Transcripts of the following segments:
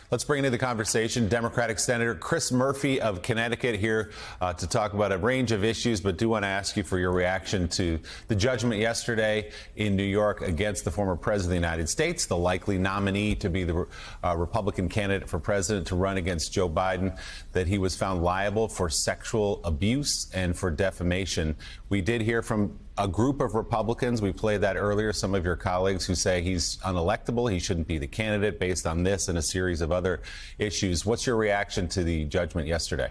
Let's bring into the conversation Democratic Senator Chris Murphy of Connecticut here to talk about a range of issues, but do want to ask you for your reaction to the judgment yesterday in New York against the former president of the United States, the likely nominee to be the Republican candidate for president to run against Joe Biden, that he was found liable for sexual abuse and for defamation. We did hear from a group of Republicans, we played that earlier, some of your colleagues who say he's unelectable, he shouldn't be the candidate based on this and a series of other issues. What's your reaction to the judgment yesterday?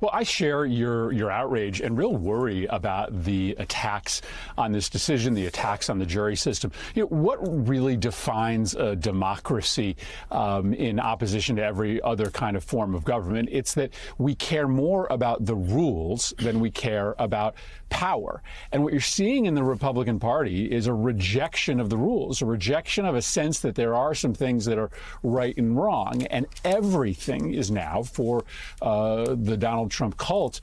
Well, I share your outrage and real worry about the attacks on this decision, the attacks on the jury system. What really defines a democracy in opposition to every other kind of form of government? It's that we care more about the rules than we care about power. And what you're seeing in the Republican Party is a rejection of the rules, a rejection of a sense that there are some things that are right and wrong. And everything is now, for the Donald Trump cult,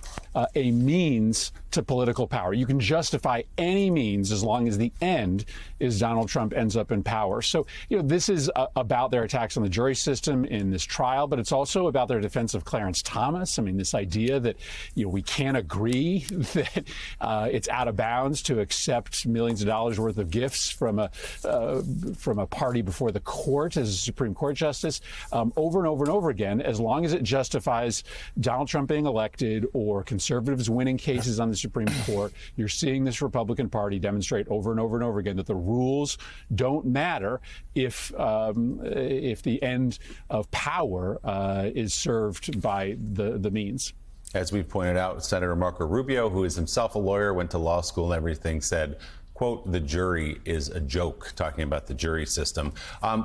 a means to political power. You can justify any means as long as the end is Donald Trump ends up in power. So, this is about their attacks on the jury system in this trial, but it's also about their defense of Clarence Thomas. I mean, this idea that, we can't agree that it's out of bounds to accept millions of dollars worth of gifts from a party before the court as a Supreme Court justice, over and over and over again, as long as it justifies Donald Trump being elected or conservatives winning cases on the Supreme Court. You're seeing this Republican Party demonstrate over and over and over again that the rules don't matter if the end of power is served by the means. As we've pointed out, Senator Marco Rubio, who is himself a lawyer, went to law school and everything, said, quote, the jury is a joke, talking about the jury system.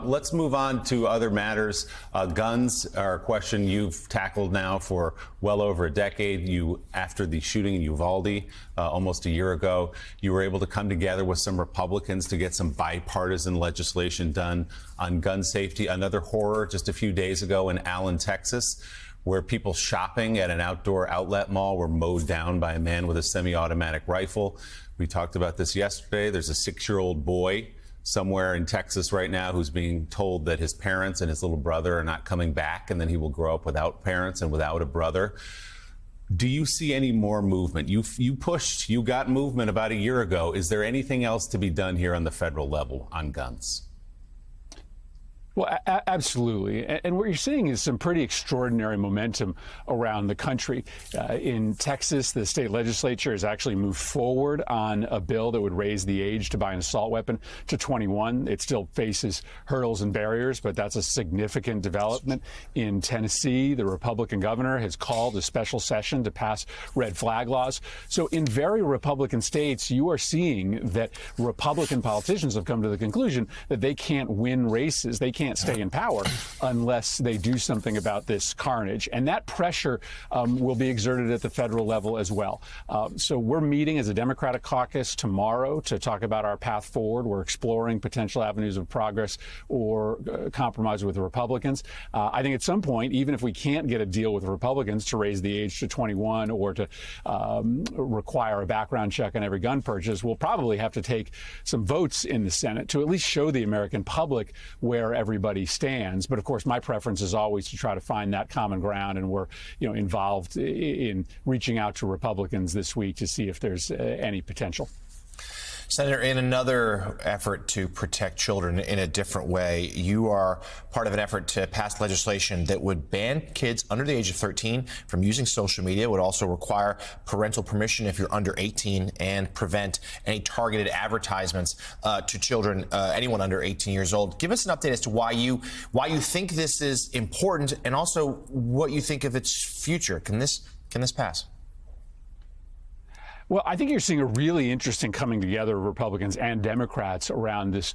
Let's move on to other matters. Guns are a question you've tackled now for well over a decade. After the shooting in Uvalde almost a year ago, you were able to come together with some Republicans to get some bipartisan legislation done on gun safety. Another horror just a few days ago in Allen, Texas, where people shopping at an outdoor outlet mall were mowed down by a man with a semi-automatic rifle. We talked about this yesterday. There's a 6-year-old boy somewhere in Texas right now who's being told that his parents and his little brother are not coming back, and then he will grow up without parents and without a brother. Do you see any more movement? You got movement about a year ago. Is there anything else to be done here on the federal level on guns? Well, absolutely. And what you're seeing is some pretty extraordinary momentum around the country. In Texas, the state legislature has actually moved forward on a bill that would raise the age to buy an assault weapon to 21. It still faces hurdles and barriers, but that's a significant development. In Tennessee, the Republican governor has called a special session to pass red flag laws. So in very Republican states, you are seeing that Republican politicians have come to the conclusion that they can't win races. They can't stay in power unless they do something about this carnage. And that pressure will be exerted at the federal level as well. So we're meeting as a Democratic caucus tomorrow to talk about our path forward. We're exploring potential avenues of progress or compromise with the Republicans. I think at some point, even if we can't get a deal with the Republicans to raise the age to 21 or to require a background check on every gun purchase, we'll probably have to take some votes in the Senate to at least show the American public where everybody stands. But of course, my preference is always to try to find that common ground, and we're involved in reaching out to Republicans this week to see if there's any potential. Senator, in another effort to protect children in a different way, you are part of an effort to pass legislation that would ban kids under the age of 13 from using social media. It would also require parental permission if you're under 18 and prevent any targeted advertisements to children, anyone under 18 years old. Give us an update as to why you think this is important, and also what you think of its future. Can this pass? Well, I think you're seeing a really interesting coming together of Republicans and Democrats around this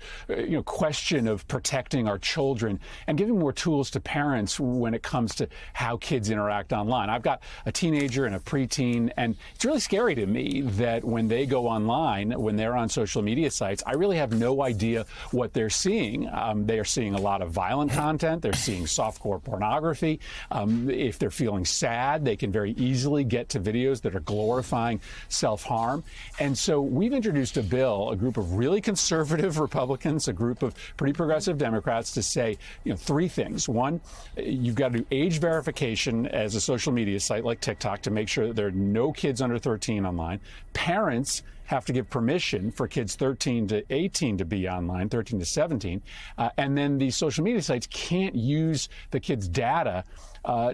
question of protecting our children and giving more tools to parents when it comes to how kids interact online. I've got a teenager and a preteen, and it's really scary to me that when they go online, when they're on social media sites, I really have no idea what they're seeing. They are seeing a lot of violent content. They're seeing softcore pornography. If they're feeling sad, they can very easily get to videos that are glorifying self-harm. And so we've introduced a bill, a group of really conservative Republicans, a group of pretty progressive Democrats, to say, three things. One, you've got to do age verification as a social media site like TikTok to make sure that there are no kids under 13 online. Parents have to give permission for kids 13 to 18 to be online, 13 to 17. And then these social media sites can't use the kids' data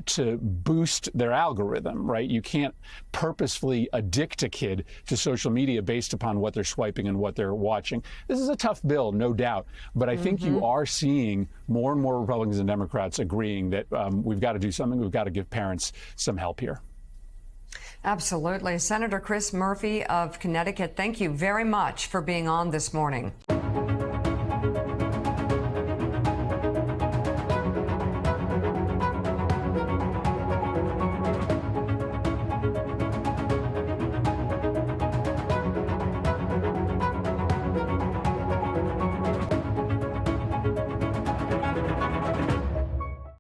to boost their algorithm, right? You can't purposefully addict a kid to social media based upon what they're swiping and what they're watching. This is a tough bill, no doubt. But I think you are seeing more and more Republicans and Democrats agreeing that we've got to do something. We've got to give parents some help here. Absolutely. Senator Chris Murphy of Connecticut, thank you very much for being on this morning.